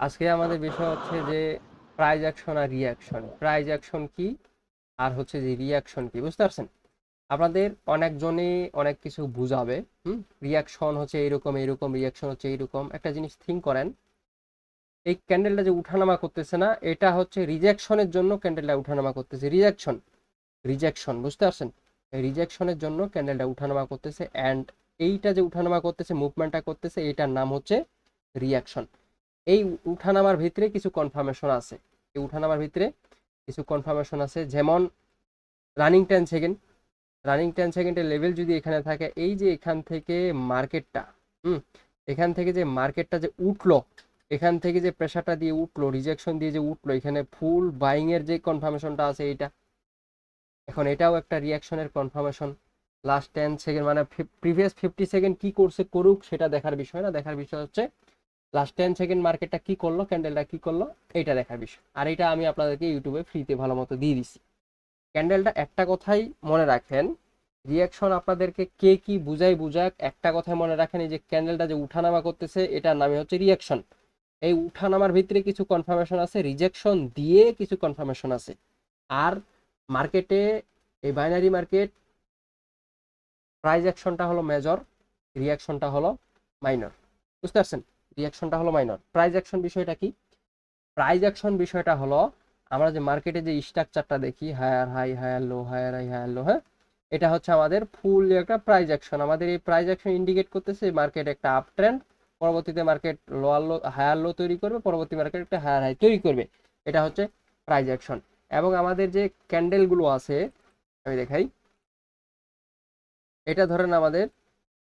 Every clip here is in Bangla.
আজকে আমাদের বিষয় হচ্ছে যে প্রাইজ অ্যাকশন আর রিঅ্যাকশন। প্রাইজ অ্যাকশন কি আর হচ্ছে যে রিঅ্যাকশন কি, বুঝতে পারছেন? আপনাদের অনেকজনে অনেক কিছু বুঝাবে। রিঅ্যাকশন হচ্ছে এইরকম এইরকম, রিঅ্যাকশন হচ্ছে এইরকম। একটা জিনিস থিঙ্ক করেন, এই ক্যান্ডেলটা যে উঠানামা করতেছে না, এটা হচ্ছে রিজেকশনের জন্য ক্যান্ডেলটা উঠানামা করতেছে। রিজেকশন, রিজেকশন, বুঝতে পারছেন? এই রিজেকশনের জন্য ক্যান্ডেলটা উঠানামা করতেছে, অ্যান্ড এইটা যে উঠানামা করতেছে, মুভমেন্টটা করতেছে, এইটার নাম হচ্ছে রিঅ্যাকশন। এই উঠানামার ভিতরে কিছু কনফার্মেশন আছে। এই উঠানামার ভিতরে কিছু কনফার্মেশন আছে, যেমন রানিং 10 সেকেন্ড। রানিং 10 সেকেন্ডের লেভেল যদি এখানে থাকে, এই যে এখান থেকে মার্কেটটা, হুম এখান থেকে যে মার্কেটটা যে উঠলো, এখান থেকে যে প্রেশারটা দিয়ে উঠলো, রিজেকশন দিয়ে যে উঠলো, এখানে ফুল বাইং এর যে কনফার্মেশনটা আছে এইটা, এখন এটাও একটা রিয়াকশনের কনফার্মেশন। লাস্ট 10 সেকেন্ড মানে প্রিভিয়াস 50 সেকেন্ড কি করছে করুক, সেটা দেখার বিষয় না। দেখার বিষয় হচ্ছে লাস্ট 10 সেকেন্ড মার্কেটটা কি করলো, ক্যান্ডেলটা কি করলো, এইটা দেখার বিষয়। আর এটা আমি আপনাদেরকে ইউটিউবে ফ্রিতে ভালো মতো দিয়ে দিছি। ক্যান্ডেলটা একটা কথাই মনে রাখেন, রিয়াকশন আপনাদেরকে কে কি বুঝাই বুঝাক, একটা কথাই মনে রাখেন, এই যে ক্যান্ডেলটা যে উঠানামা করতেছে, এটার নামে হচ্ছে রিয়াকশন। এই উঠানামার ভিতরে কিছু কনফার্মেশন আছে, রিজেকশন দিয়ে কিছু কনফার্মেশন আছে। আর মার্কেটে, এই বাইনারি মার্কেট, প্রাইস অ্যাকশনটা হলো মেজর, রিয়াকশনটা হলো মাইনর। বুঝতে পারছেন? রিয়াকশনটা হলো মাইনর। প্রাইস অ্যাকশন বিষয়টা কি? প্রাইস অ্যাকশন বিষয়টা হলো, আমরা যে মার্কেটে যে স্ট্রাকচারটা দেখি, higher high, higher low, higher high, higher low, হ্যাঁ, এটা হচ্ছে আমাদের ফুল একটা প্রাইস অ্যাকশন। আমাদের এই প্রাইস অ্যাকশন ইন্ডিকেট করতেছে মার্কেট একটা আপ ট্রেন্ড, পরবর্তীতে market lower low, higher low তৈরি করবে, পরবর্তী মার্কেট একটা হায়ার হাই তৈরি করবে। এটা হচ্ছে প্রাইস অ্যাকশন। এবং আমাদের যে ক্যান্ডেলগুলো আছে, আমি দেখাই, এটা ধরেন আমাদের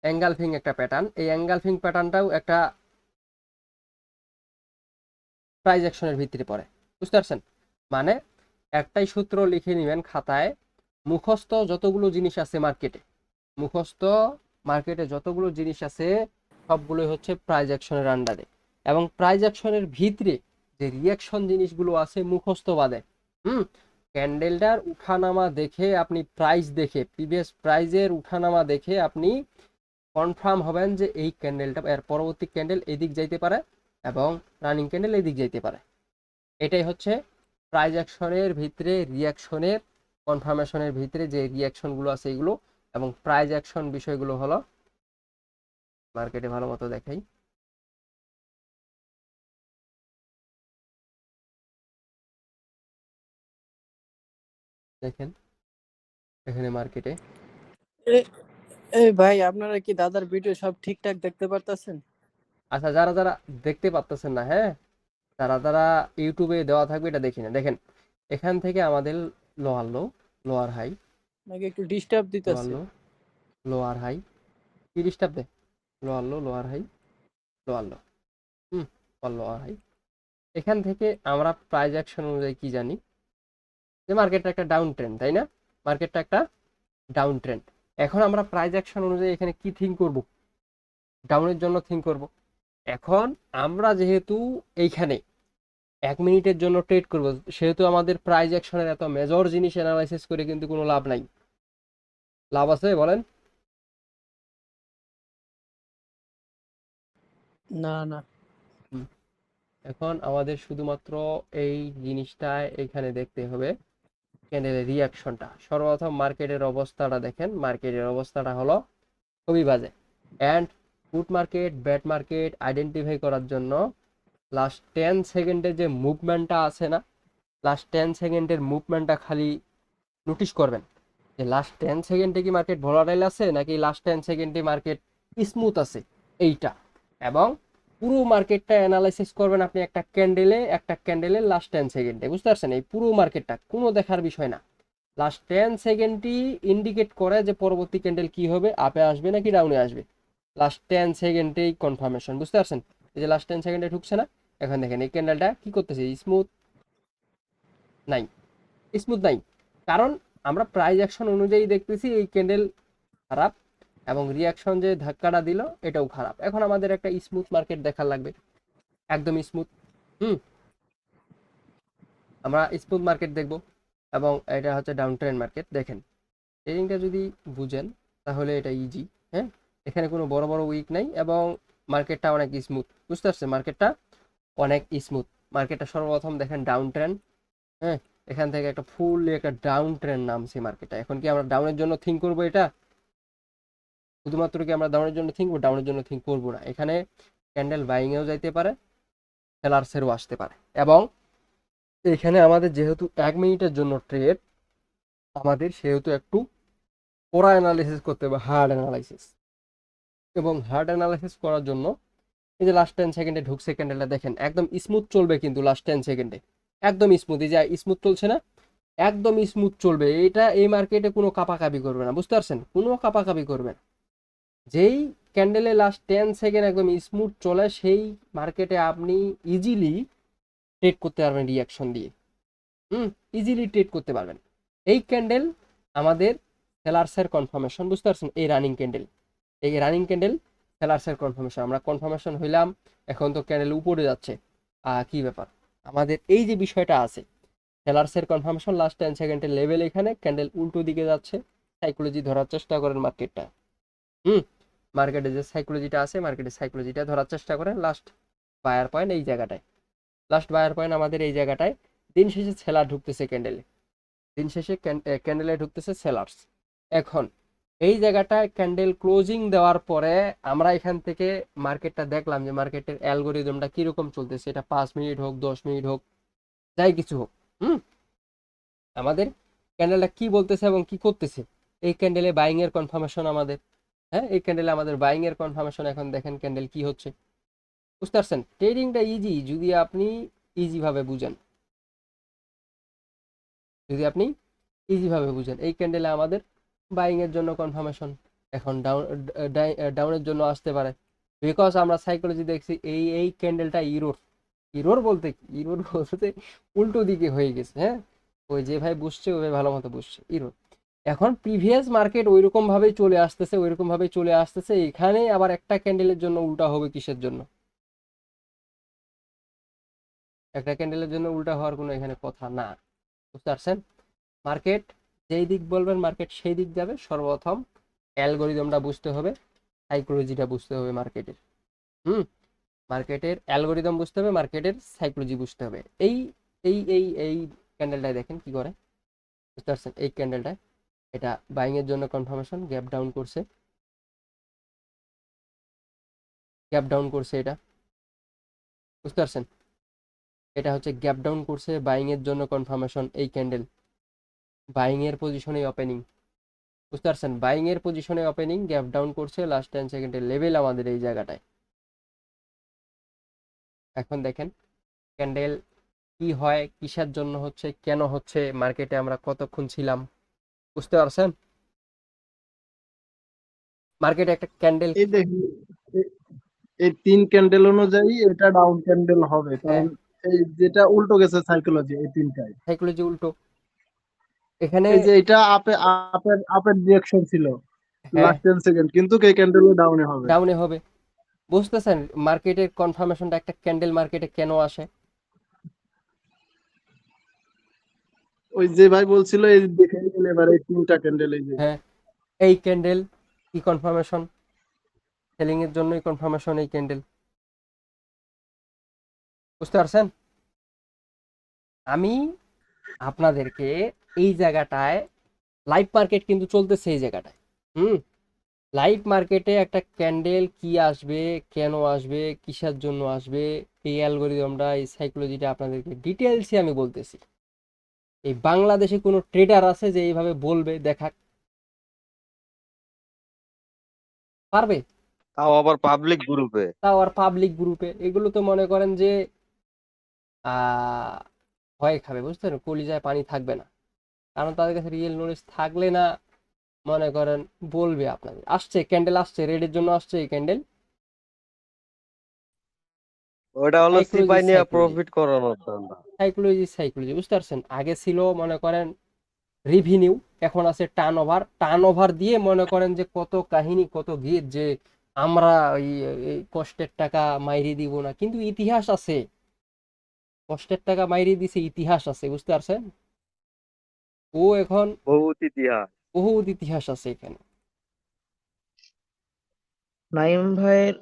অ্যাঙ্গালফিং একটা প্যাটার্ন। এই অ্যাঙ্গালফিং প্যাটার্নটাও একটা প্রাইস অ্যাকশনের ভিত্তিতে পড়ে। বুঝতে পারছেন? মানে একটাই সূত্র লিখে নেবেন খাতায়, মুখস্থ যতগুলো জিনিস আছে মার্কেটে, মুখস্থ মার্কেটে যতগুলো জিনিস আছে, সবগুলোই হচ্ছে প্রাইস অ্যাকশনের আন্ডারে। এবং প্রাইস অ্যাকশনের ভিতরে যে রিয়াকশন জিনিসগুলো আছে মুখস্থ বাদে, হুম ক্যান্ডেলটার উঠানামা দেখে আপনি, প্রাইস দেখে, প্রিভিয়াস প্রাইজের উঠানামা দেখে আপনি কনফার্ম হবেন যে এই ক্যান্ডেলটা, এর পরবর্তী ক্যান্ডেল এদিক যাইতে পারে এবং রানিং ক্যান্ডেল এদিক যাইতে পারে। এটাই হচ্ছে প্রাইজ অ্যাকশনের ভিতরে রিয়াকশনের কনফার্মেশনের ভিতরে যে রিয়াকশনগুলো আছে এগুলো। এবং প্রাইজ অ্যাকশন বিষয়গুলো হলো, মার্কেটে ভালো মতো দেখাই, দেখেন এখানে মার্কেটে। এ- এই ভাই, আপনারা কি দাদার ভিডিও সব ঠিকঠাক দেখতে পারতেছেন? আচ্ছা, যারা যারা দেখতে পাচ্তেছেন না, হ্যাঁ, যারা যারা ইউটিউবে দেওয়া থাকবে এটা দেখি না, দেখেন এখান থেকে আমাদের লোয়ার লো, লোয়ার হাই, নাকি একটু ডিস্টার্ব লোয়ার দিতেছে? লো, লোয়ার হাই, কি ডিস্টার্ব দেয়? Lower low, lower high, lower low, হুম লোয়ার হাই। এখান থেকে আমরা প্রাইজ অ্যাকশন অনুযায়ী কি জানি, যে মার্কেটটা একটা ডাউন ট্রেন্ড, তাই না? মার্কেটটা একটা ডাউন ট্রেন্ড। এখন আমরা প্রাইজ অ্যাকশন অনুযায়ী এখানে কি থিঙ্ক করব? ডাউনের জন্য থিঙ্ক করব। এখন আমরা যেহেতু এইখানে 1 মিনিটের জন্য ট্রেড করব, সেহেতু আমাদের প্রাইজ অ্যাকশনের এত মেজর জিনিস অ্যানালাইসিস করে কিন্তু কোনো লাভ নাই। লাভ আছে বলেন? না, না। হুম। এখন আমাদের শুধুমাত্র এই জিনিসটা এখানে দেখতে হবে, ক্যান্ডেলের রিয়াকশনটা। সর্বপ্রথম মার্কেটের অবস্থাটা দেখেন, মার্কেটের অবস্থাটা হলো খুবই বাজে। And good market, bad market identify করার জন্য লাস্ট 10 সেকেন্ডের যে মুভমেন্টটা আছে না, লাস্ট 10 সেকেন্ডের মুভমেন্টটা খালি নোটিশ করবেন, যে লাস্ট 10 সেকেন্ডে কি মার্কেট ভোলাটাইল আছে নাকি লাস্ট 10 সেকেন্ডে মার্কেট স্মুথ আছে, এইটা। এবং পুরো মার্কেটটা অ্যানালাইসিস করবেন আপনি একটা ক্যান্ডেলে, একটা ক্যান্ডেলের লাস্ট 10 সেকেন্ডে। বুঝতে পারছেন? এই পুরো মার্কেটটা কোনো দেখার বিষয় না, লাস্ট 10 সেকেন্ডই ইন্ডিকেট করে যে পরবর্তী ক্যান্ডেল কি হবে, আপে আসবে নাকি ডাউনে আসবে। লাস্ট 10 সেকেন্ডেই কনফার্মেশন। বুঝতে পারছেন? এই যে লাস্ট 10 সেকেন্ডে ঢুকছে না, এখন দেখেন এই ক্যান্ডেলটা কি করতেছে, স্মুথ নাই, স্মুথ নাই। কারণ আমরা প্রাইস অ্যাকশন অনুযায়ী দেখতেছি এই ক্যান্ডেল খারাপ, এবং রিয়াকশন যে ধাক্কাটা দিল এটাও খারাপ। এখন আমাদের একটা স্মুথ মার্কেট দেখার লাগবে, একদম স্মুথ। হুম আমরা স্মুথ মার্কেট দেখব। এবং এটা হচ্ছে ডাউন ট্রেন্ড মার্কেট। দেখেন ট্রেডিংটা যদি বুঝেন তাহলে এটা ইজি, হ্যাঁ। এখানে কোনো বড় বড় উইক নাই এবং মার্কেটটা অনেক স্মুথ। বুঝতে পারছেন? মার্কেটটা অনেক স্মুথ। মার্কেটটা সর্বপ্রথম দেখেন ডাউন ট্রেন্ড, হ্যাঁ, এখান থেকে একটা ফুললি একটা ডাউন ট্রেন্ড নামছে মার্কেটটা। এখন কি আমরা ডাউনের জন্য থিঙ্ক করবো? এটা শুধুমাত্র কি আমরা ডাউনের জন্য থিঙ্ক করবো? ডাউনের জন্য থিঙ্ক করবো না। এখানে ক্যান্ডেল বাইং এও যাইতে পারে, সেলার্সেরও আসতে পারে। এবং এখানে আমাদের যেহেতু 1 মিনিটের জন্য ট্রেড, আমাদের সেহেতু একটু ওরা অ্যানালাইসিস করতে হবে, হার্ড অ্যানালাইসিস। এবং হার্ড অ্যানালাইসিস করার জন্য এই যে লাস্ট 10 সেকেন্ডে ঢুকছে ক্যান্ডেলটা দেখেন, একদম স্মুথ চলবে কিন্তু লাস্ট 10 সেকেন্ডে একদম স্মুথ। এই যে স্মুথ চলছে না, একদম স্মুথ চলবে। এটা এই মার্কেটে কোনো কাপাকাপি করবে না, বুঝতে পারছেন? কোনো কাপাকাপি করবে না। যেই ক্যান্ডেলে লাস্ট 10 সেকেন্ড একদম স্মুথ চলে, সেই মার্কেটে আপনি ইজিলি ট্রেড করতে পারবেন রিয়াকশন দিয়ে। ইজিলি ট্রেড করতে পারবেন। এই ক্যান্ডেল আমাদের সেলার্সের কনফার্মেশন, বুঝতে পারছেন? এই রানিং ক্যান্ডেল, এই রানিং ক্যান্ডেল সেলার্সের কনফার্মেশন। আমরা কনফার্মেশন হইলাম, এখন তো ক্যান্ডেল উপরে যাচ্ছে। কি ব্যাপার? আমাদের এই যে বিষয়টা আছে, সেলার্সের কনফার্মেশন লাস্ট 10 সেকেন্ডের লেভেল, এখানে ক্যান্ডেল উল্টো দিকে যাচ্ছে। সাইকোলজি ধরার চেষ্টা করেন মার্কেটটা। হুম মার্কেটে যে সাইকোলজিটা আছে, মার্কেটের সাইকোলজিটা ধরার চেষ্টা করেন। লাস্ট বায়ার পয়েন্ট এই জায়গাটায়, লাস্ট বায়ার পয়েন্ট আমাদের এই জায়গাটায়। দিন শেষে সেলার ঢুকতেছে ক্যান্ডেলে, দিন শেষে ক্যান্ডেলে ঢুকতেছে সেলার্স। এখন এই জায়গাটায় ক্যান্ডেল ক্লোজিং দেওয়ার পরে আমরা এখান থেকে মার্কেটটা দেখলাম যে মার্কেটের অ্যালগোরিদমটা কিরকম চলতেছে। এটা 5 মিনিট হোক, 10 মিনিট হোক, যাই কিছু হোক, হুম আমাদের ক্যান্ডেলটা কি বলতেছে এবং কি করতেছে। এই ক্যান্ডেলে বাইং এর কনফার্মেশন আমাদের, হ্যাঁ, এই ক্যান্ডেলে আমাদের বাইং এর কনফার্মেশন। এখন দেখেন ক্যান্ডেল কি হচ্ছে, বুঝতে পারছেন? ট্রেডিংটা ইজি যদি আপনি ইজি ভাবে বুঝেন, যদি আপনি ইজি ভাবে বুঝেন। এই ক্যান্ডেলে আমাদের বাইং এর জন্য কনফার্মেশন, এখন ডাউনের জন্য আসতে পারে। বিকজ আমরা সাইকোলজি দেখছি এই এই ক্যান্ডেলটা ইরোর, ইরোর বলতে কি, ইরোর বলতে উল্টো দিকে হয়ে গেছে, হ্যাঁ। ওই যে ভাই বুঝছে, ওই ভাই ভালো মতো বুঝছে, ইরোর। এখন প্রিভিয়াস মার্কেট ওইরকম ভাবেই চলে আসতেছে, ওইরকম ভাবেই চলে আসতেছে। এখানে আবার একটা ক্যান্ডেলের জন্য উল্টা হবে, কিসের জন্য? একটা ক্যান্ডেলের জন্য উল্টা হওয়ার কোনো এখানে কথা না, বুঝতে পারছেন? মার্কেট যেই দিক বলবেন মার্কেট সেই দিক যাবে। সর্বপ্রথম অ্যালগোরিদমটা বুঝতে হবে, সাইকোলজিটা বুঝতে হবে মার্কেটের। হুম মার্কেটের অ্যালগোরিদম বুঝতে হবে, মার্কেটের সাইকোলজি বুঝতে হবে। এই এই এই এই ক্যান্ডেলটায় দেখেন কি করে, বুঝতে পারছেন? এই ক্যান্ডেলটায় এটা বাইং এর জন্য কনফার্মেশন, গ্যাপ ডাউন করছে, গ্যাপ ডাউন করছে এটা, বুঝতে পারছেন? এটা হচ্ছে গ্যাপ ডাউন করছে, বাইং এর জন্য কনফার্মেশন। এই ক্যান্ডেল বাইং এর পজিশনে ওপেনিং, বুঝতে পারছেন? বাইং এর পজিশনে ওপেনিং, গ্যাপ ডাউন করছে, লাস্ট 10 সেকেন্ডের লেভেল আমাদের এই জায়গাটায়। এখন দেখেন ক্যান্ডেল কি হয়, কিসের জন্য হচ্ছে, কেন হচ্ছে, মার্কেটে আমরা কতক্ষণ ছিলাম, বুঝতে পারছেন? মার্কেটে একটা ক্যান্ডেল, এই দেখুন, এ- এই 3 ক্যান্ডেল অনুযায়ী এটা ডাউন ক্যান্ডেল হবে, হ্যাঁ, কারণ এই যেটা উল্টো গেছে সাইকোলজি এই তিনটাই। সাইকোলজি উল্টো। এখানে এই যে এটা আপের আপের ডিরেকশন ছিল হ্যাঁ, লাস্ট 10 সেকেন্ড, কিন্তু এই ক্যান্ডেল ডাউনে হবে। ডাউনে হবে, বুঝতেছেন? মার্কেটের কনফার্মেশনটা একটা ক্যান্ডেল মার্কেটে কেন আসে? ওই যে ভাই বলছিল, এই দেখে নিন এবার এই 3টা ক্যান্ডেল, এই যে হ্যাঁ, এই ক্যান্ডেল কি কনফার্মেশন? সেলিং এর জন্যই কনফার্মেশন এই ক্যান্ডেল, বুঝতে পারছেন? আমি আপনাদেরকে এই জায়গাটায়, লাইভ মার্কেট কিন্তু চলতেছে এই জায়গাটায়। হুম লাইভ মার্কেটে একটা ক্যান্ডেল কি আসবে, কেন আসবে, কিসের জন্য আসবে, এই অ্যালগোরিদমটা, এই সাইকোলজিটা আপনাদেরকে ডিটেলসে আমি বলতেছি। এই বাংলাদেশে কোনো ট্রেডার আছে যে এইভাবে বলবে? দেখা পারবে? তাও আবার পাবলিক গ্রুপে। তাও আর পাবলিক গ্রুপে? এগুলো তো মনে করেন যে আহ ভয় খাবে, বুঝতে পারেন? কলিজায় পানি থাকবে না, কারণ তাদের কাছে রিয়েল নলেজ থাকলে না, মনে করেন বলবে আপনাদের। আসছে ক্যান্ডেল, আসছে রেডের জন্য, আসছে এই ক্যান্ডেল। ওটা হলো সাইকোলজি সিপাই নিয়ে সাইকোলজি প্রফিট করানোর জন্য। সাইকোলজি সাইকোলজি বুঝতে পারছেন? আগে ছিল মনে করেন রিভিনিউ, এখন আছে টার্ন ওভার। টার্ন ওভার দিয়ে মনে করেন যে কত কাহিনী, কত গীত, যে আমরা এই কষ্টের টাকা মাইরে দিব না, কিন্তু ইতিহাস আছে। কষ্টের টাকা মাইরে দিছে, ইতিহাস আছে, বুঝতে পারছেন? ও এখন বহুত ইতিহাস। বহুত ইতিহাস আছে এখানে। নাইম ভাইয়ের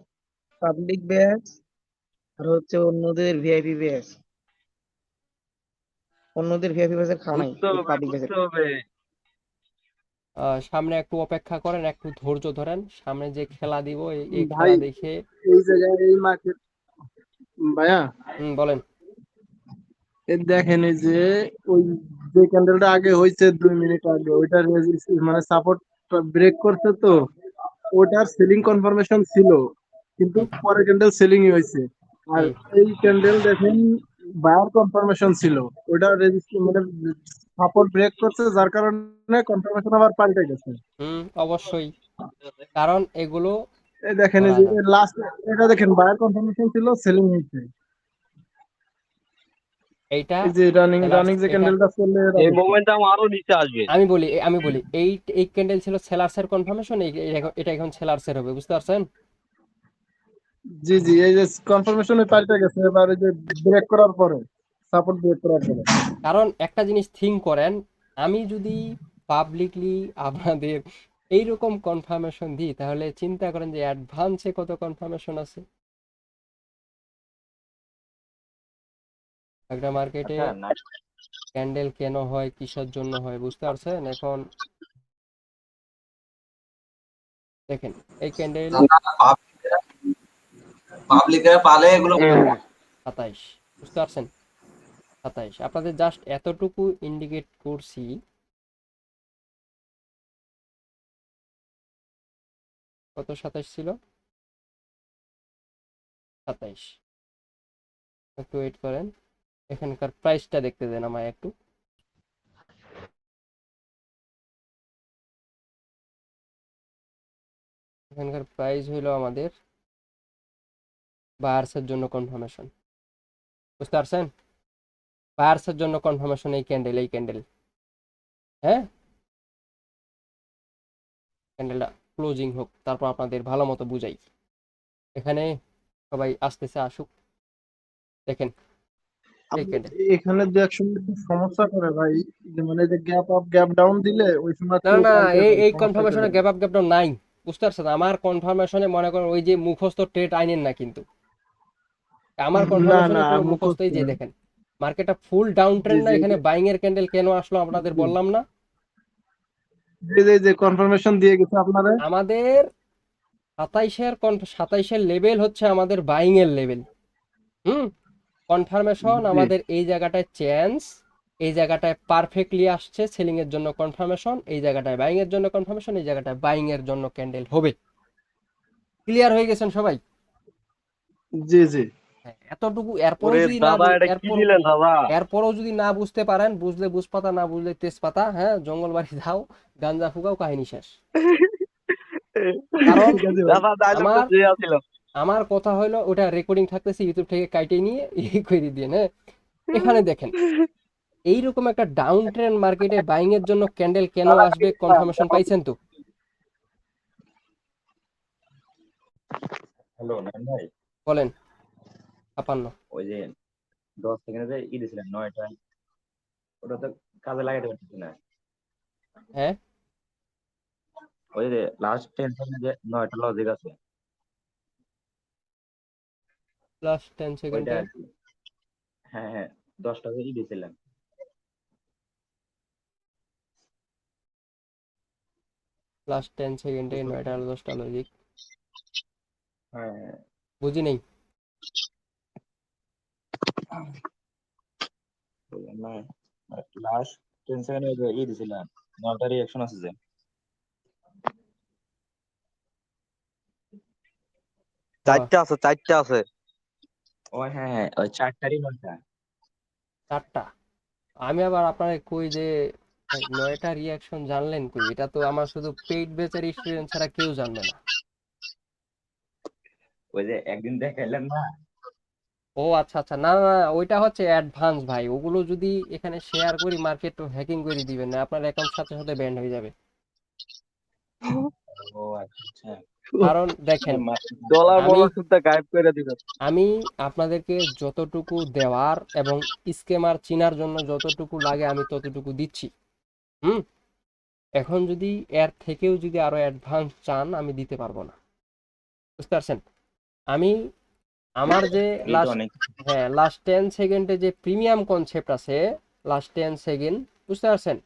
পাবলিক ব্যাচ আর হচ্ছে অন্যদের ভিআইপি ব্যাচ, খাওয়া নাই বুঝতে হবে পাবলিক ব্যাচের। বুঝতে হবে। সামনে একটু অপেক্ষা করেন, একটু ধৈর্য ধরেন, সামনে যে খেলা দিব এই ভাই খেলা দেখে। এই জায়গায় এই মার্কেট ভাইয়া বলেন। দেখেন এই যে ওই যে ক্যান্ডেলটা আগে হয়েছে 2 মিনিট আগে ওইটা মানে সাপোর্ট ব্রেক করছে তো ওটার সেলিং কনফার্মেশন ছিল কিন্তু হুম পরে ক্যান্ডেল সেলিং হয়েছে। আর হুম এই ক্যান্ডেল দেখেন বায়ার কনফার্মেশন ছিল ওটা মানে সাপোর্ট ব্রেক করছে যার কারণে কনফার্মেশন আবার পাল্টে গেছে। অবশ্যই, কারণ এগুলো এই দেখেন এই ধরা যে যাক। লাস্ট এটা দেখেন বায়ার কনফার্মেশন ছিল সেলিং হয়েছে। এইটা এই যে রানিং সেলার্স, রানিং যে এটা ক্যান্ডেলটা চলে এটা এই দেখেন। মোমেন্টাম আরো নিচে আসবে। আমি বলি এই এই ক্যান্ডেল ছিল সেলার্সের কনফার্মেশন, এটা এখন সেলার্সের হবে, বুঝতে পারছেন? জি জি এই যে কনফার্মেশনে পাল্টে গেছে এবার এই যে ব্রেক করার পরে সাপোর্ট ব্রেক করার পরে। কারণ একটা জিনিস থিঙ্ক করেন, আমি যদি পাবলিকলি আপনাদের এইরকম কনফার্মেশন দিই, তাহলে চিন্তা করেন যে অ্যাডভান্সে কত কনফার্মেশন আছে একটা মার্কেটে। আচ্ছা না, ক্যান্ডেল কেন হয়, কিসের জন্য হয়, বুঝতে পারছেন? এখন দেখেন এই ক্যান্ডেল পাবলিকেরা পালে এগুলো। 27, বুঝতে পারছেন? 27 আপনাদের জাস্ট এতটুকু ইন্ডিকেট করছি। কত 27 ছিল? 27। একটু ওয়েট করেন, এখানকার প্রাইসটা দেখতে দেন আমায় একটু। এখানকার প্রাইস হইলো আমাদের বায়ার্সের জন্য কনফার্মেশন, বুঝতে পারছেন? বায়ার্সের জন্য কনফার্মেশন এই ক্যান্ডেল, হ্যাঁ। ক্যান্ডেলটা ক্লোজিং হোক, তারপর আপনাদের ভালো মতো বুঝাই। এখানে সবাই আসতেছে, আসুক। দেখেন এই ক্যান্ডেল। এখানে দু এক সময় একটু সমস্যা করে ভাই যে মানে যে গ্যাপ আপ গ্যাপ ডাউন দিলে ওই সময় না একটু না, পাল্টে এই যায় এই সমস্যা কনফার্মেশনে করে। গ্যাপ ডাউন নাই, বুঝতে পারছেন? আমার কনফার্মেশনে মনে করেন ওই যে মুখস্থ ট্রেড আইনেন না কিন্তু, আমার না না কনফার্মেশনে পুরো মুখস্থ মুখস্থই। যে দেখেন মার্কেটটা ফুল ডাউন জি ট্রেন্ড না, জি এখানে বাইং এর ক্যান্ডেল কেন আসলো আপনাদের জি বললাম না? জি জি জি কনফার্মেশন দিয়ে গেছে আপনারা। আমাদের 27-এর লেভেল হচ্ছে আমাদের বাইং এর লেভেল। হুম কনফার্মেশন জি আমাদের এই জায়গাটায় চেঞ্জ, এই জায়গাটায় পারফেক্টলি আসছে সেলিং এর জন্য কনফার্মেশন, এই জায়গাটায় বাইং এর জন্য কনফার্মেশন, এই জায়গাটায় বাইং এর জন্য ক্যান্ডেল হবে। ক্লিয়ার হয়ে গেছেন সবাই? জি জি হ্যাঁ, এতটুকু। ওরে দাদা এটা কি দিলেন দাদা? এরপরও যদি না বুঝতে পারেন, বুঝলে বুঝপাতা, না বুঝলে তেজপাতা, হ্যাঁ, জঙ্গল বাড়ি যাও, গাঞ্জা ফুকাও, কাহিনী শেষ। কারণ ঠিক আছে ভাই। দাদা ডায়লগটা আমার যে আছিল। আমার কথা হলো ওটা রেকর্ডিং থাকতেছে, ইউটিউব থেকে কাইটে নিয়ে করে দিয়ে, হ্যাঁ। এখানে দেখেন এইরকম একটা ডাউন ট্রেন্ড মার্কেটে বাইং এর জন্য ক্যান্ডেল কেন আসবে, কনফার্মেশন পাইছেন তো? হ্যালো নাইম ভাই, বলেন। 56। ওই যে 10 সেকেন্ডে যে দিছিলেন 9টা, ওটা তো কাজে লাগাতে পারতেছি না। হ্যাঁ, ওই যে লাস্ট 10 সেকেন্ডে যে 9টা লজিক আছে, লাস্ট 10 ওইটা সেকেন্ডে। আর কি। হ্যাঁ হ্যাঁ, 10টা যে দিছিলেন। লাস্ট 10 সেকেন্ডে বুঝতে 9টা পারছেন? আর 10টা লজিক, হ্যাঁ হ্যাঁ। বুঝি নেই। না, লাস্ট 10 সেকেন্ডে যে দিছিলেন, 9টা রিয়াকশন আছে যে। হ্যাঁ, চারটা আছে চারটা আছে। ওই হ্যাঁ হ্যাঁ, ওই 4টারই 9টা। 4টা। আমি আবার আপনার কই যে ভাই 9টা রিয়াকশন জানলেন কই? এটা তো আমার শুধু পেইড ব্যাচের স্টুডেন্ট ছাড়া কেউ জানবে না। ওই যে একদিন দেখাইলেন না। ও আচ্ছা আচ্ছা, না না না, ওইটা হচ্ছে অ্যাডভান্স ভাই। ওগুলো যদি এখানে শেয়ার করি, মার্কেট তো হ্যাকিং করে দিবেন না, আপনার অ্যাকাউন্ট সাথে সাথে ব্যান্ড হয়ে যাবে। ও আচ্ছা আচ্ছা। কারণ দেখেন, ডলার আমি মলার সুদ্ধা গায়েব করে দিবেন। আমি আপনাদেরকে যতটুকু দেওয়ার এবং স্কেমার চিনার জন্য যতটুকু লাগে আমি ততটুকু দিচ্ছি। হুম এখন যদি এর থেকেও যদি আরো অ্যাডভান্স চান, আমি দিতে পারবো না, বুঝতে পারছেন? আমি আমার যে এই তো লাস্ট, অনেক। হ্যাঁ লাস্ট 10 সেকেন্ডে যে প্রিমিয়াম কনসেপ্ট আছে, লাস্ট 10 সেকেন্ড, বুঝতে পারছেন?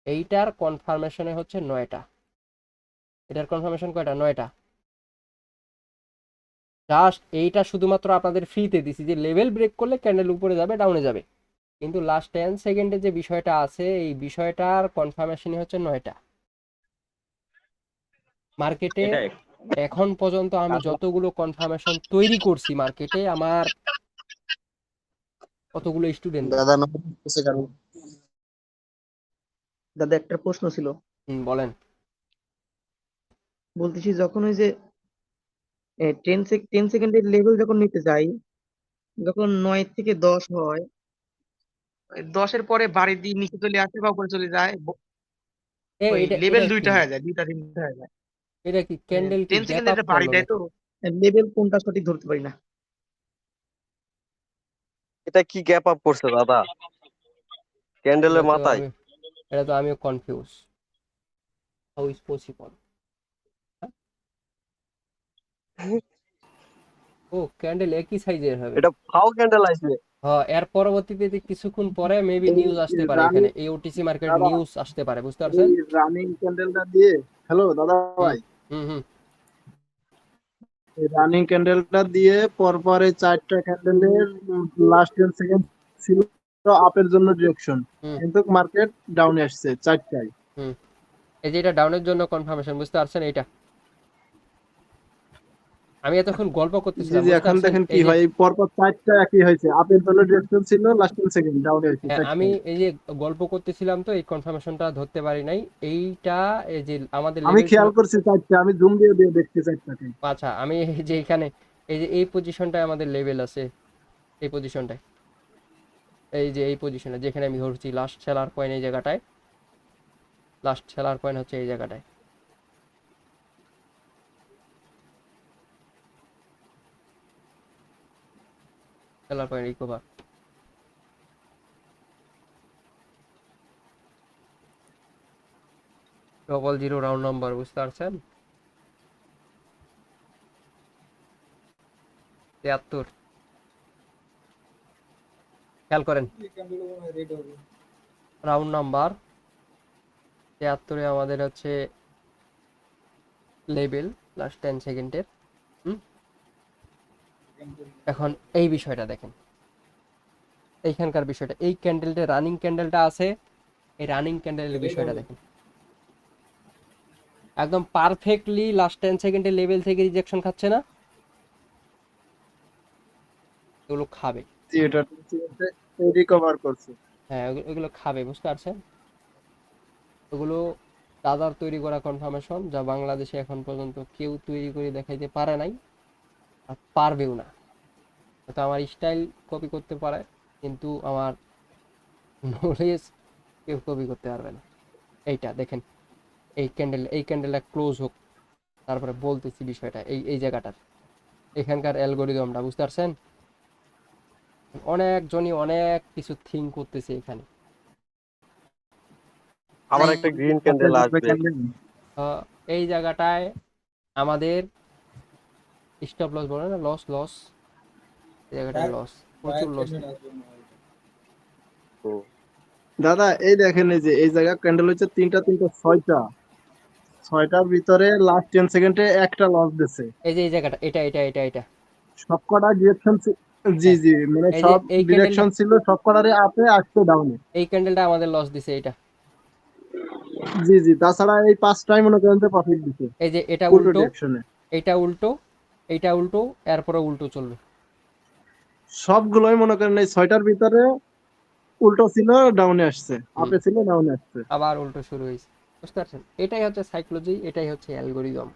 এইটার কনফার্মেশনে হচ্ছে 9টা। এটার কনফার্মেশন কয়টা? 9টা। জাস্ট এইটা শুধুমাত্র আপনাদের ফ্রিতে দিছি যে লেভেল ব্রেক করলে ক্যান্ডেল উপরে যাবে, ডাউনে যাবে। কিন্তু লাস্ট 10 সেকেন্ডে যে বিষয়টা আছে, এই বিষয়টার কনফার্মেশনই হচ্ছে 9টা। মার্কেটে এটাই এখন পর্যন্ত আমি যতগুলো কনফার্মেশন তৈরি করছি মার্কেটে, আমার কতগুলো স্টুডেন্ট দেয়। দাদা নজর পড়তেছে কারণ দাদা একটা প্রশ্ন ছিল, বলেন। বলতেছি যখন ওই যে 10 সেকেন্ডের লেভেল যখন নিতে যাই, যখন 9 থেকে 10 হয়, 10-এর পরে বাড়ি দিয়ে নিচে চলে আসে বা উপরে চলে যায়, ওই এটা লেভেল এটা কি? দুইটা হয়ে যায়, দুইটা তিনটা হয়ে যায়। এটা কি ক্যান্ডেল কি 10 গ্যাপ সেকেন্ডে আপ এটা বাড়ি করলো দেয় নাকি? তো, লেভেল কোনটা সঠিক ধরতে পারি না। এটা কি গ্যাপ আপ করছে দাদা এটা ক্যান্ডেলের তো মাথায়? আমি এটা তো আমিও কনফিউজ, হাউ ইজ পসিবল। ও ক্যান্ডেল একই সাইজের হবে। এটা ফাও ক্যান্ডেল আইছে। হ্যাঁ, এর পরবর্তীতে যে কিছুক্ষণ পরে মেবি এই নিউজ আসতে পারে, রানিং এখানে এই ওটিসি মার্কেট দাদা নিউজ আসতে পারে, বুঝতে এই পারছেন? রানিং ক্যান্ডেলটা দিয়ে, হ্যালো দাদা হুম ভাই, হুম হুম এই রানিং ক্যান্ডেলটা দিয়ে পরপর এই 4টা ক্যান্ডেলের লাস্ট 10 সেকেন্ড ছিল আপের জন্য ডিরেকশন, হুম কিন্তু মার্কেট ডাউনে আসছে 4টায়। হুম। এই যে এটা ডাউনের জন্য কনফার্মেশন, বুঝতে পারছেন? এইটা আমি এতক্ষণ গল্প জি করতেছিলাম, জি, বুঝতে এখন পারছেন? দেখেন কি এই যে হয়, এই পরপর 4টা একই হয়েছে, আপের জন্য ডিরেকশন ছিল, লাস্ট 10 সেকেন্ড ডাউনে হয়েছে হ্যাঁ, আমি 4টায়। এই যে গল্প করতেছিলাম তো এই কনফার্মেশনটা ধরতে পারি নাই। এইটা এই যে আমাদের আমি লেভেল ছিল। খেয়াল করছি 4টা, আমি জুম দিয়ে দিয়ে দেখছি 4টাকে। আচ্ছা, আমি এই যে এখানে এই যে এই পজিশনটায় আমাদের লেভেল আছে, এই পজিশনটায়, এই যে এই পজিশনে যেখানে আমি ধরছি লাস্ট সেলার পয়েন্ট, এই জায়গাটায় লাস্ট সেলার পয়েন্ট হচ্ছে এই জায়গাটায়। Seller point recover, 00 round number, বুঝতে পারছেন? 73 খেয়াল করেন, রাউন্ড নাম্বার 73-এ আমাদের হচ্ছে লেভেল লাস্ট 10 সেকেন্ডের। এখন এই বিষয়টা দেখেন, এইখানকার বিষয়টা, এই ক্যান্ডেলটা রানিং ক্যান্ডেলটা আছে, এই রানিং ক্যান্ডেলের বিষয়টা দেখেন, একদম পারফেক্টলি লাস্ট 10 সেকেন্ডের লেভেল থেকে রিজেকশন খাচ্ছে না? এগুলো খাবে। জি, এটা রিকভার করছে। হ্যাঁ, ওগুলো খাবে, বুঝতে পারছেন? ওগুলো দাদার তৈরি করা কনফার্মেশন, যা বাংলাদেশে এখন পর্যন্ত কেউ তৈরি করে দেখাইতে পারে নাই, আর পারবেও না। তো আমার স্টাইল কপি করতে পারে, কিন্তু আমার নলেজ কেউ কপি করতে পারবে না। এইটা দেখেন, এই ক্যান্ডেলটা ক্লোজ হোক, তারপরে বলতেছি বিষয়টা, এই এই জায়গাটার এখানকার অ্যালগোরিদমটা, বুঝতে পারছেন? অনেকজনই অনেক কিছু থিঙ্ক করতেছে এখানে। আবার একটা গ্রিন ক্যান্ডেল আসবে। আহ, এই জায়গাটায় আমাদের স্টপ লস বলে না, লস লস, এই জায়গাটায় লস, প্রচুর লস। হুম। দাদা এই দেখেন, এই যে এই জায়গা ক্যান্ডেল হচ্ছে 3টা 3টা 6টা, 6টার ভিতরে লাস্ট 10 সেকেন্ডে একটা লস দিছে। এই যে এই জায়গাটা, এটা সবকটা ডিরেকশন, জি হ্যাঁ, জি, মানে এই যে সব এই ক্যান্ডেলটা, ডিরেকশন ছিল, সবকটারে আপে আসছে ডাউনে। এই ক্যান্ডেলটা আমাদের লস দিছে এইটা। জি জি, তাছাড়া এই 5টাই মনে করেন যে প্রফিট দিছে এই যে এটা উল্টো উল্টো, ডিরেকশনে। এইটা উল্টো, এইটা উল্টো, এরপরে উল্টো চলবে। সবগুলোই মনে করেন এই 6টার ভিতরে উল্টো ছিল, ডাউনে আসছে, হুম, আপে ছিল, ডাউনে আসছে। আবার উল্টো শুরু হয়েছে, বুঝতে পারছেন? এটাই হচ্ছে সাইকোলজি, এটাই হচ্ছে অ্যালগোরিদম।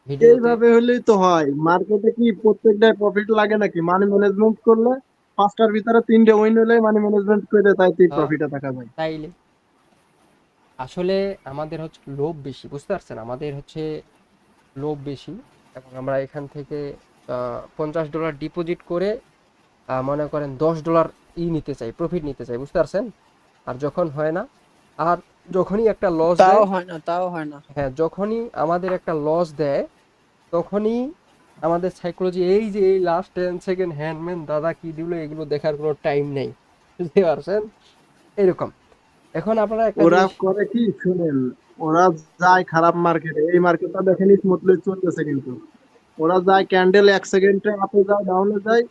ভিডিওতে এইভাবে হলেই তো হয়। মার্কেটে কি প্রত্যেকটাই প্রফিট লাগে নাকি? মানি ম্যানেজমেন্ট করলে 5টার ভিতরে 3টে উইন হলে মানি ম্যানেজমেন্ট করে তাইতেই প্রফিটে থাকা যায়। তাইলে আসলে আমাদের হচ্ছে লোভ বেশি, বুঝতে পারছেন? আমাদের হচ্ছে লোভ বেশি, এবং আমরা এখান থেকে $50 ডিপোজিট করে মনে করেন $10 নিতে চাই, প্রফিট নিতে চাই, বুঝতে পারছেন? আর যখন হয় না, আর যখনই একটা লস দেয়, তাও হয় না। হ্যাঁ যখনই আমাদের একটা লস দেয়, তখনই আমাদের সাইকোলজি এই যে এই লাস্ট 10 সেকেন্ড হ্যান্ডম্যান দাদা কি দিল এগুলো দেখার কোনো টাইম নেই, বুঝতে পারছেন? এরকম। এখন আপনারা একটা ওরা জিনিস, করে কি শুনেন, ওরা যায় খারাপ মার্কেটে, এই মার্কেটটা দেখেন স্মুথলি চলতেছে কিন্তু ওরা যায় ক্যান্ডেল 1 সেকেন্ডে আপে যায় ডাউনে যায়,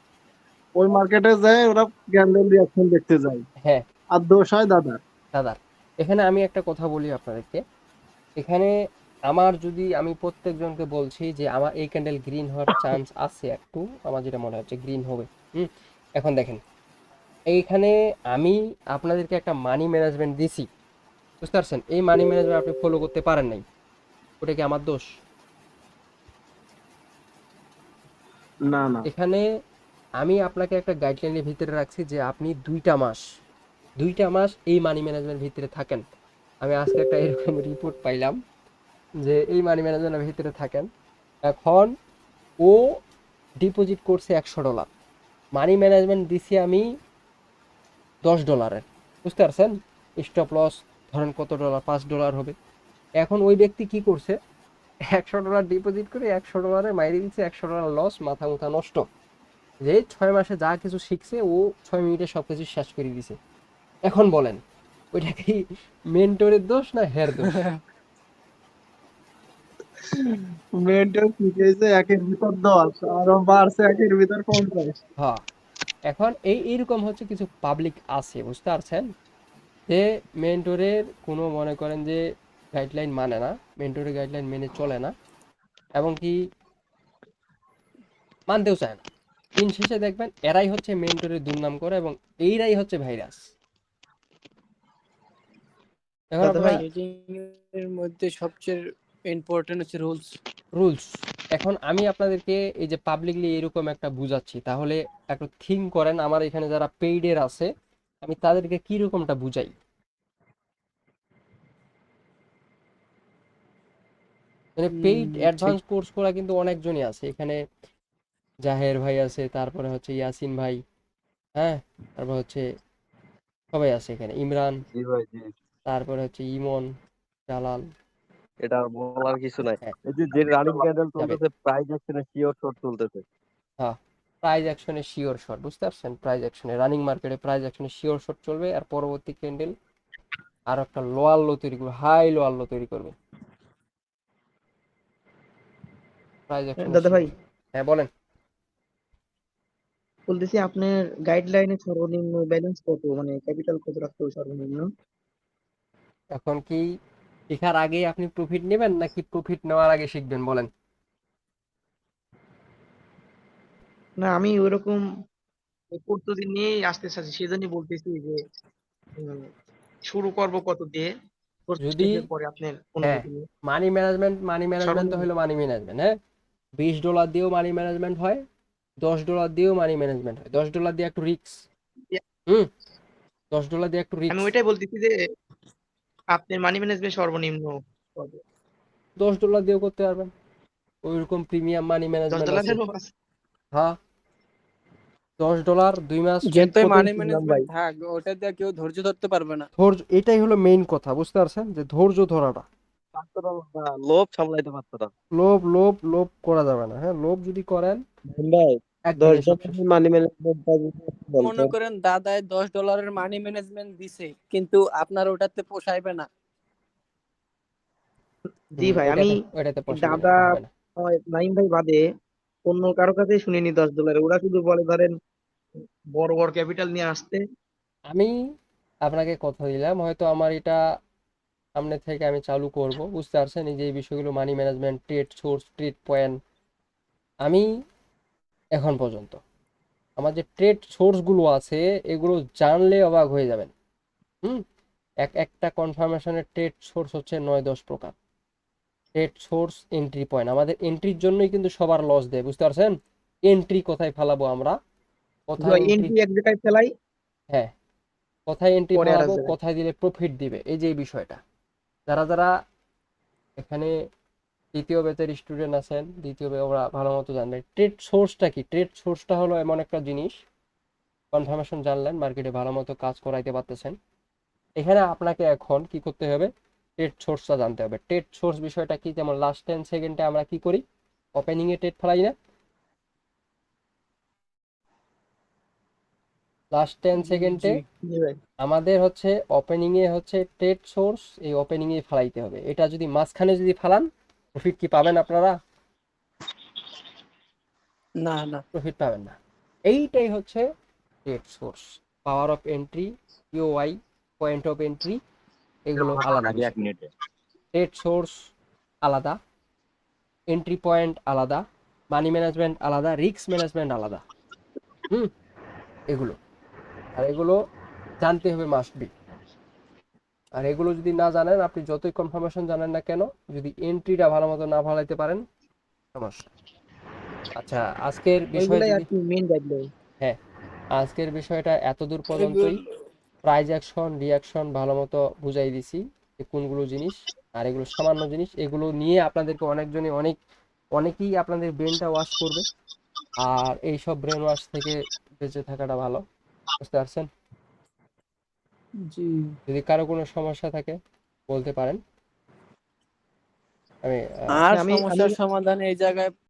ওই মার্কেটে যায় ওরা ক্যান্ডেল রিয়াকশন দেখতে যায়, হ্যাঁ আর দোষ হয় দাদা। দাদা, এখানে আমি একটা কথা বলি আপনাদেরকে। এখানে আমার যদি আমি প্রত্যেকজনকে বলছি যে আমার এই ক্যান্ডেল গ্রিন হওয়ার চান্স আছে, একটু আমার যেটা মনে হচ্ছে গ্রিন হবে। হুম। এখন দেখেন এইখানে আমি আপনাদেরকে একটা মানি ম্যানেজমেন্ট দিছি, বুঝতে পারছেন? এই মানি ম্যানেজমেন্ট আপনি ফলো করতে পারেন নাই, ওটা কি আমার দোষ? না না, এখানে আমি আপনাকে একটা গাইডলাইনের ভিতরে রাখছি যে আপনি 2টা মাস এই মানি ম্যানেজমেন্ট ভিতরে থাকেন। আমি আজকে একটা এরকম রিপোর্ট পাইলাম যে এই মানি ম্যানেজমেন্টের ভিতরে থাকেন। এখন ও ডিপোজিট করছে $100, মানি ম্যানেজমেন্ট দিছি আমি $10, বুঝতে পারছেন? স্টপ লস ধরেন কত ডলার, $5 হবে। এখন ওই ব্যক্তি কি করছে, $100 ডিপোজিট করে $100 মাইরে দিচ্ছে, $100 লস, মাথা মুথা নষ্ট। যে 6 মাসে যা কিছু শিখছে ও 6 মিনিটে সব কিছু শেষ করে দিছে। এখন বলেন ওইটা কি মেন্টরের দোষ না হের দোষ? মেনটেন শিখেছে 1-এর ভিতর 10 আর ও বাড়ছে 1-এর ভিতর 50। হ্যাঁ। এখন এইরকম হচ্ছে কিছু পাবলিক আছে, বুঝতে পারছেন? যে মেন্টরের কোনো মনে করেন যে গাইডলাইন মানে না, মেন্টরের গাইডলাইন মেনে চলে না, এবং কি মানতেও চায় না। দিন শেষে দেখবেন এরাই হচ্ছে মেন্টরের দুর্নাম করে এবং এইরাই হচ্ছে ভাইরাস। এখন দাদা আপনারা ভাই, ট্রেডিং এর মধ্যে সবচেয়ে ইম্পর্টেন্ট হচ্ছে রুলস। রুলস, এখন আমি আপনাদেরকে এই যে পাবলিকলি এরকম একটা বুঝাচ্ছি, তাহলে একটু থিঙ্ক করেন আমার এখানে যারা পেইডের আছে আমি তাদেরকে কি রকমটা বুঝাই। মানে পেইড ঠিক। অ্যাডভান্স কোর্স করা কিন্তু অনেকজনই আছে এখানে। জাহের ভাই আছে, তারপরে হচ্ছে ইয়াসিন ভাই, হ্যাঁ, তারপর হচ্ছে সবাই আছে এখানে, ইমরান, জি ভাই জি। তারপরে হচ্ছে ইমন, জালাল। এটা আর বলার কিছু নাই। হ্যাঁ, এই যে রানিং ক্যান্ডেল যাবে। চলতেছে, প্রাইস অ্যাকশনে শিওর শর্ট চলতেছে। হ্যাঁ, প্রাইজ অ্যাকশনে শিওর শট, বুঝতে পারছেন? প্রাইজ অ্যাকশনে রানিং মার্কেটে প্রাইজ অ্যাকশনে শিওর শট চলবে, আর পরবর্তী ক্যান্ডেল আর একটা লোয়ার লো তৈরি করবে, হাই লোয়ার লো তৈরি করবে। প্রাইজ অ্যাকশনে দাদা ভাই, শিওর। হ্যাঁ বলেন। বলতেছি আপনার গাইডলাইনে সর্বনিম্ন ব্যালেন্স কত, মানে ক্যাপিটাল কত রাখতে হবে সর্বনিম্ন? এখন কি শেখার আগে আপনি প্রফিট নেবেন নাকি প্রফিট নেওয়ার আগে শিখবেন বলেন? না, আমি ওইরকম প্রস্তুতি নিয়েই আসতে চাচ্ছি, সেজন্যই বলতেছি যে উম, শুরু করব কত দিয়ে, যদি, স্টেজের পরে আপনার হ্যাঁ, অনুভূতি নিয়ে। মানি ম্যানেজমেন্ট তো সর্বনিম্ন হলো মানি ম্যানেজমেন্ট, হ্যাঁ। $20 দিয়েও মানি ম্যানেজমেন্ট হয়, $10 দিয়েও মানি ম্যানেজমেন্ট হয়। $10 দিয়ে একটু রিস্ক, হুম, $10 দিয়ে একটু আমি রিস্ক। ওইটাই বলতেছি যে আপনার মানি ম্যানেজমেন্ট সর্বনিম্ন কত? $10 দিয়েও করতে পারবেন, ওইরকম প্রিমিয়াম মানি দশ ম্যানেজমেন্ট আছে। ডলারেরও আছে? হ্যাঁ, $10 2 মাস যতই কত মানি শুনলাম ভাই। ম্যানেজমেন্ট থাক, ওটা দিয়ে কেউ ধৈর্য ধরতে পারবে না। ধৈর্য, এটাই হলো মেইন কথা, বুঝতে পারছেন? যে ধৈর্য ধরাটা। পারতো না বাবা, লোভ সামলাইতে পারতো না। লোভ লোভ লোভ করা যাবে না, হ্যাঁ, লোভ যদি করেন ভাই, একদিনে সব শেষ। $10 মানি ম্যানেজমেন্ট মনে বলতেন। করেন দাদায় $10 মানি ম্যানেজমেন্ট দিছে, কিন্তু আপনার ওটাতে পোষাইবে না। জি ভাই, আমি ওইটাতে পোষাবে না, দাদা, এটা হবে না। নাইম ভাই বাদে অন্য কারো কাছে শুনিনি 10 ডলারে। ওরা শুধু বলে ধরেন বড় বড় ক্যাপিটাল নিয়ে আসতে। আমি আপনাকে কথা দিলাম, হয়তো আমার এটা সামনে থেকে আমি চালু করব, বুঝতে পারছেন? এই যে এই বিষয়গুলো money management, trade source, trade point, আমি এখন পর্যন্ত আমার যে ট্রেড সোর্সগুলো আছে এগুলো জানলে অবাক হয়ে যাবেন। হুম। একটা কনফার্মেশনের ট্রেড সোর্স হচ্ছে 9-10 প্রকার। ট্রেড সোর্স, এন্ট্রি পয়েন্ট, আমাদের এন্ট্রির জন্যই কিন্তু সবার লস দেয়, বুঝতে পারছেন? এন্ট্রি কোথায় ফেলাবো আমরা, কোথায় এন্ট্রি, এন্ট্রি এক জায়গায় ফেলাই, হ্যাঁ, কোথায় এন্ট্রি পরে আর এক ফেলাবো, জায়গায়। কোথায় দিলে প্রফিট দিবে, এই যে এই বিষয়টা যারা যারা এখানে দ্বিতীয় ব্যাচের স্টুডেন্ট আছেন, দ্বিতীয় ওরা ভালো মতো জানবে ট্রেড সোর্সটা কি। ট্রেড সোর্সটা হলো এমন একটা জিনিস, কনফার্মেশন জানলেন, মার্কেটে ভালো মতো কাজ করাইতে পারতেছেন, এখানে আপনাকে এখন কি করতে হবে, ট্রেড সোর্সটা জানতে হবে। ট্রেড সোর্স বিষয়টা কি, যেমন লাস্ট 10 সেকেন্ডে আমরা কি করি, ওপেনিং এ ট্রেড ফেলাই না, লাস্ট 10 সেকেন্ডে জি ভাই। আমাদের হচ্ছে ওপেনিং এ হচ্ছে ট্রেড সোর্স, এই ওপেনিং এ ফালাইতে হবে। এটা যদি মাঝখানে যদি ফালান, প্রফিট কি পাবেন আপনারা? না না প্রফিট পাবেন না। এইটাই হচ্ছে trade source, power of entry, POI, point of entry, এগুলো আলাদা আগে এক বিষয়। মিনিটে ট্রেড সোর্স আলাদা, এন্ট্রি পয়েন্ট আলাদা, মানি ম্যানেজমেন্ট আলাদা, রিস্ক ম্যানেজমেন্ট আলাদা। এগুলো, আর এগুলো জানতে হবে, মাস্ট বি। আর এগুলো যদি না জানেন, আপনি যতই কনফার্মেশন জানেন না কেন, যদি এন্ট্রিটা ভালো মতো না ভালাইতে পারেন, সমস্যা। আচ্ছা, আজকের বিষয় ওইগুলাই আর যদি, কি মেইন গাইডলাইন। হ্যাঁ, আজকের বিষয়টা এতদূর পর্যন্তই। প্রাইজ অ্যাকশন, রিঅ্যাকশন ভালো মতো বুঝাই দিছি যে কোনগুলো জিনিস, আর এগুলো সামান্য জিনিস। এগুলো নিয়ে আপনাদেরকে অনেকেই আপনাদের ব্রেনটা ওয়াশ করবে, আর এইসব ব্রেন ওয়াশ থেকে বেঁচে থাকাটা ভালো। বুঝতে পারছেন? জি। যদি কারো কোনো সমস্যা থাকে বলতে পারেন। আমি আর আমি আমি সমস্যার সমাধান এই জায়গায়